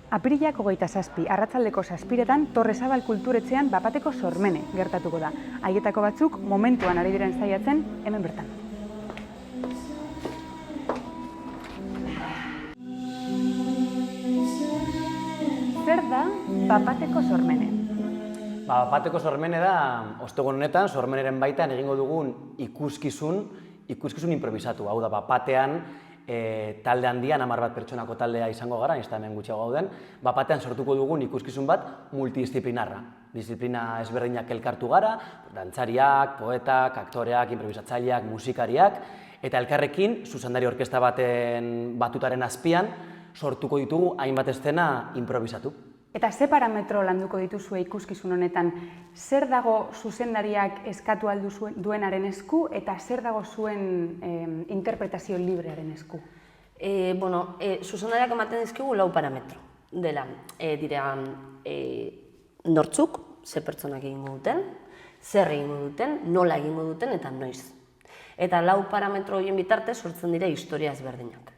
Apirilak 27, arratsaldeko 7etan Torrezabal kulturetxean Bapateko sormene gertatuko da. Haietako batzuk momentuan ari diren saiatzen hemen bertan. Zer da Bapateko sormene? Bapateko sormene da, ostegun honetan, sormeneren baitan egingo dugun ikuskizun improvisatu. Hau da, bapatean talde handian, 10 bat pertsonako taldea izango gara, ez da hemen gutxiago gauden, bapatean sortuko dugun ikuskizun bat multidisciplinarra. Disiplina ezberdinak elkartu gara, dantzariak, poetak, aktoreak, improvisatzaileak, musikariak, eta elkarrekin, zuzendari orkesta baten batutaren azpian, sortuko ditugu hainbat eszena improvisatu. Eta ze parametro landuko dituzue ikuskizun honetan? Zer dago zuzendariak eskatu aldu duenaren esku eta zer dago zuen interpretazio librearen esku? Zuzendariak ematen dizkigu 4 parametro dela. Dira nortzuk, ze pertsonak egingo duten, zer egingo duten, nola egingo duten eta noiz. Eta 4 parametro horien bitartez sortzen dira historia ezberdinak.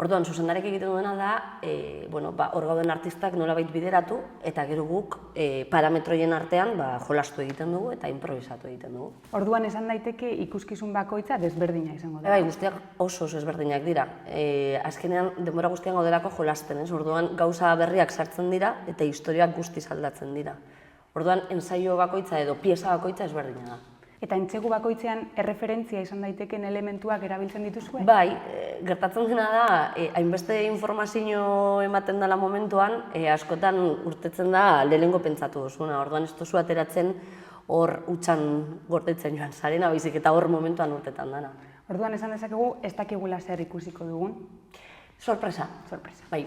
Orduan, zuzendariak egiten duena da, hor gauden artistak nolabait bideratu eta gero guk parametroien artean jolastu egiten dugu eta improvisatu egiten dugu. Orduan esan daiteke ikuskizun bakoitza desberdina izango da. Bai, guztiak oso ezberdinak dira. Azkenean, denbora guztian gaudelako jolasten, orduan gauza berriak sartzen dira eta historiak guztiz aldatzen dira. Orduan, ensaio bakoitza edo pieza bakoitza ezberdina da. Eta entsegu bakoitzean erreferentzia izan daiteken elementuak erabiltzen dituzue? Bai, gertatzen dena da, hainbeste informazio ematen dela momentuan, askotan urtetzen da lehenengo pentsatu duzuna. Orduan ez duzu ateratzen hor utxan gordetzen joan zarena, baizik eta hor momentuan urtetan dena. Orduan esan dezakegu ez dakigula zer ikusiko dugun? Sorpresa. Sorpresa. Bai.